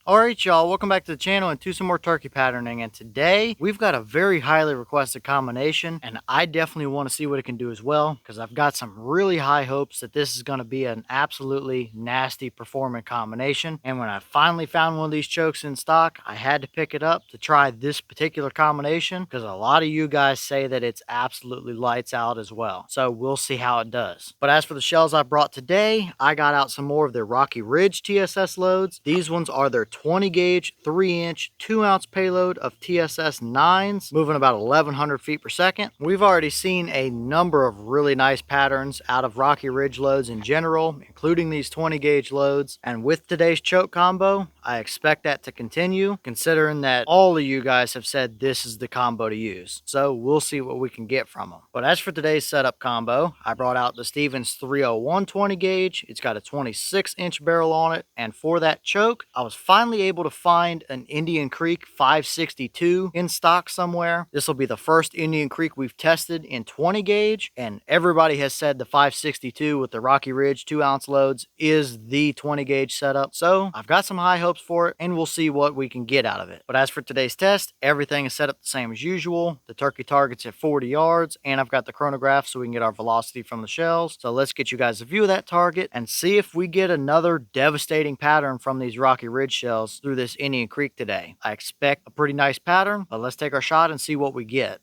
Alright y'all, welcome back to the channel and to some more turkey patterning, and today we've got a very highly requested combination and I definitely want to see what it can do as well, because I've got some really high hopes that this is going to be an absolutely nasty performing combination. And when I finally found one of these chokes in stock, I had to pick it up to try this particular combination because a lot of you guys say that it's absolutely lights out as well. So we'll see how it does. But as for the shells I brought today, I got out some more of their Rocky Ridge TSS loads. These ones are their 20 gauge, 3-inch, 2-ounce payload of TSS 9s, moving about 1100 feet per second. We've already seen a number of really nice patterns out of Rocky Ridge loads in general, including these 20 gauge loads. And with today's choke combo, I expect that to continue, considering that all of you guys have said this is the combo to use. So we'll see what we can get from them. But as for today's setup combo, I brought out the Stevens 301 20 gauge. It's got a 26-inch barrel on it. And for that choke, I was finally able to find an Indian Creek 562 in stock somewhere. This will be the first Indian Creek we've tested in 20 gauge. And everybody has said the 562 with the Rocky Ridge 2-ounce loads is the 20 gauge setup. So I've got some high hopes for it, and we'll see what we can get out of it. But as for today's test, everything is set up the same as usual. The turkey target's at 40 yards, and I've got the chronograph so we can get our velocity from the shells. So let's get you guys a view of that target and see if we get another devastating pattern from these Rocky Ridge shells through this Indian Creek today. I expect a pretty nice pattern, but let's take our shot and see what we get.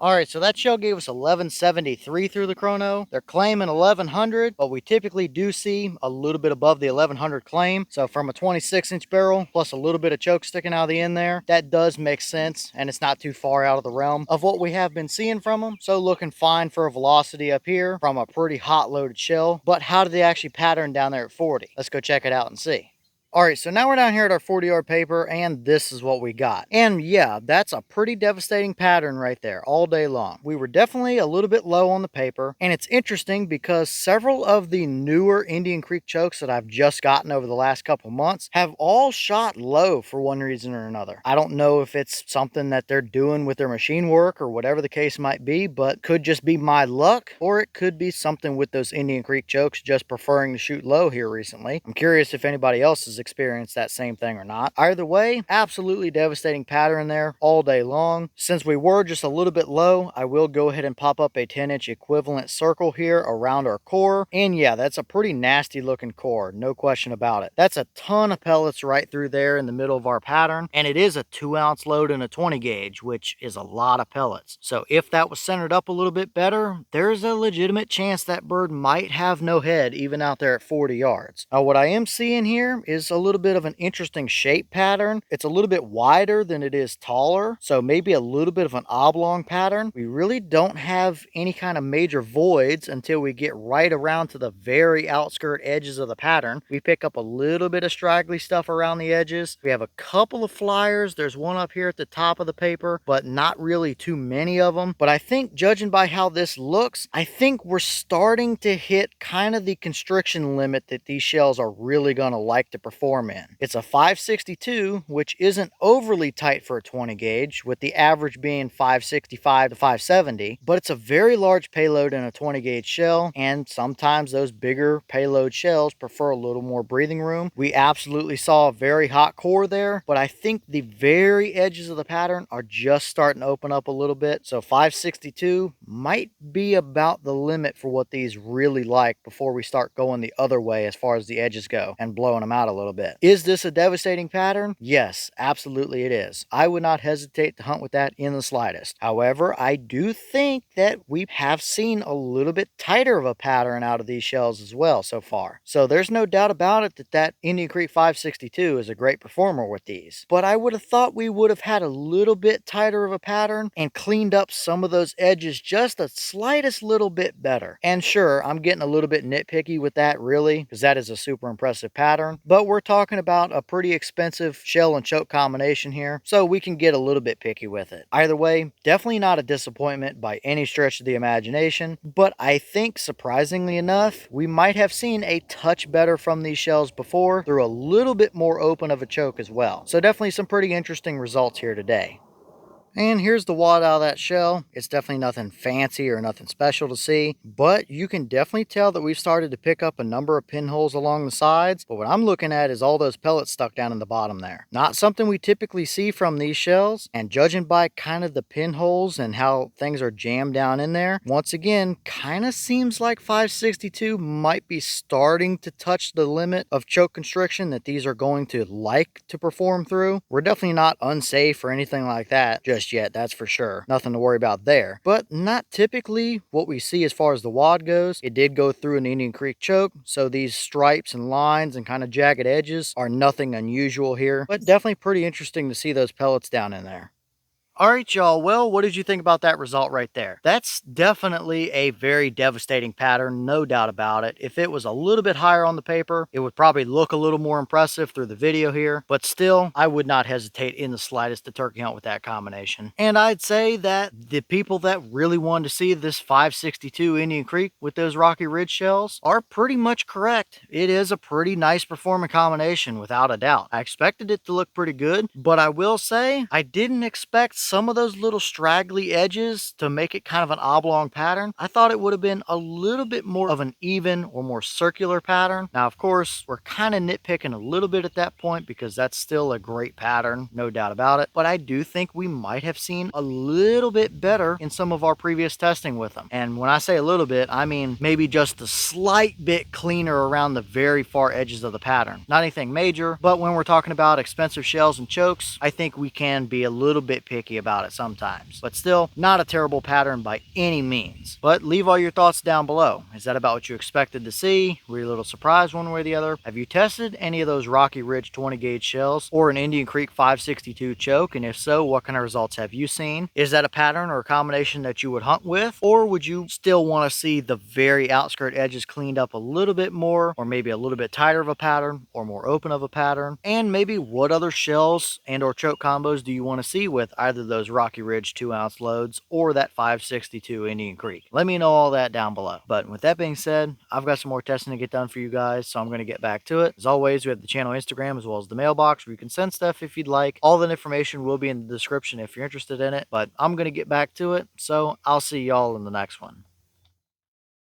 Alright, so that shell gave us 1173 through the chrono. They're claiming 1100, but we typically do see a little bit above the 1100 claim. So from a 26-inch barrel, plus a little bit of choke sticking out of the end there, that does make sense, and it's not too far out of the realm of what we have been seeing from them. So looking fine for a velocity up here from a pretty hot loaded shell. But how did they actually pattern down there at 40? Let's go check it out and see. Alright, so now we're down here at our 40-yard paper, and this is what we got. And yeah, that's a pretty devastating pattern right there, all day long. We were definitely a little bit low on the paper, and it's interesting because several of the newer Indian Creek chokes that I've just gotten over the last couple months have all shot low for one reason or another. I don't know if it's something that they're doing with their machine work or whatever the case might be, but could just be my luck, or it could be something with those Indian Creek chokes just preferring to shoot low here recently. I'm curious if anybody else has experienced that same thing or not. Either way, absolutely devastating pattern there all day long. Since we were just a little bit low, I will go ahead and pop up a 10-inch equivalent circle here around our core. And yeah, that's a pretty nasty looking core, no question about it. That's a ton of pellets right through there in the middle of our pattern, and it is a 2-ounce load and a 20 gauge, which is a lot of pellets. So if that was centered up a little bit better, there's a legitimate chance that bird might have no head even out there at 40 yards. Now what I am seeing here is a little bit of an interesting shape pattern. It's a little bit wider than it is taller, so maybe a little bit of an oblong pattern. We really don't have any kind of major voids until we get right around to the very outskirt edges of the pattern. We pick up a little bit of straggly stuff around the edges. We have a couple of flyers. There's one up here at the top of the paper, but not really too many of them. But I think, judging by how this looks, I think we're starting to hit kind of the constriction limit that these shells are really going to like to perform in. It's a 562, which isn't overly tight for a 20 gauge, with the average being 565 to 570, but it's a very large payload in a 20 gauge shell, and sometimes those bigger payload shells prefer a little more breathing room. We absolutely saw a very hot core there, but I think the very edges of the pattern are just starting to open up a little bit, so 562 might be about the limit for what these really like before we start going the other way as far as the edges go and blowing them out a little bit. Is this a devastating pattern? Yes, absolutely it is. I would not hesitate to hunt with that in the slightest. However, I do think that we have seen a little bit tighter of a pattern out of these shells as well so far. So there's no doubt about it that that Indian Creek 562 is a great performer with these. But I would have thought we would have had a little bit tighter of a pattern and cleaned up some of those edges just the slightest little bit better. And sure, I'm getting a little bit nitpicky with that really, because that is a super impressive pattern. But we're talking about a pretty expensive shell and choke combination here, so we can get a little bit picky with it. Either way, definitely not a disappointment by any stretch of the imagination, but I think surprisingly enough, we might have seen a touch better from these shells before through a little bit more open of a choke as well. So definitely some pretty interesting results here today. And here's the wad out of that shell. It's definitely nothing fancy or nothing special to see, but you can definitely tell that we've started to pick up a number of pinholes along the sides. But what I'm looking at is all those pellets stuck down in the bottom there. Not something we typically see from these shells, and judging by kind of the pinholes and how things are jammed down in there, once again, kind of seems like 562 might be starting to touch the limit of choke constriction that these are going to like to perform through. We're definitely not unsafe or anything like that just yet, that's for sure. Nothing to worry about there. But not typically what we see as far as the wad goes. It did go through an Indian Creek choke, so these stripes and lines and kind of jagged edges are nothing unusual here, but definitely pretty interesting to see those pellets down in there. All right, y'all. Well, what did you think about that result right there? That's definitely a very devastating pattern, no doubt about it. If it was a little bit higher on the paper, it would probably look a little more impressive through the video here. But still, I would not hesitate in the slightest to turkey hunt with that combination. And I'd say that the people that really wanted to see this 562 Indian Creek with those Rocky Ridge shells are pretty much correct. It is a pretty nice performing combination, without a doubt. I expected it to look pretty good, but I will say I didn't expect some of those little straggly edges to make it kind of an oblong pattern. I thought it would have been a little bit more of an even or more circular pattern. Now, of course, we're kind of nitpicking a little bit at that point because that's still a great pattern, no doubt about it. But I do think we might have seen a little bit better in some of our previous testing with them. And when I say a little bit, I mean maybe just a slight bit cleaner around the very far edges of the pattern. Not anything major, but when we're talking about expensive shells and chokes, I think we can be a little bit picky about it sometimes. But still, not a terrible pattern by any means. But leave all your thoughts down below. Is that about what you expected to see? Were you a little surprised one way or the other? Have you tested any of those Rocky Ridge 20 gauge shells or an Indian Creek 562 choke? And if so, what kind of results have you seen? Is that a pattern or a combination that you would hunt with? Or would you still want to see the very outskirt edges cleaned up a little bit more, or maybe a little bit tighter of a pattern or more open of a pattern? And maybe what other shells and or choke combos do you want to see with either those Rocky Ridge 2-ounce loads or that 562 Indian Creek? Let me know all that down below. But with that being said, I've got some more testing to get done for you guys, so I'm going to get back to it. As always, we have the channel Instagram as well as the mailbox where you can send stuff if you'd like. All that information will be in the description if you're interested in it, but I'm going to get back to it, so I'll see y'all in the next one.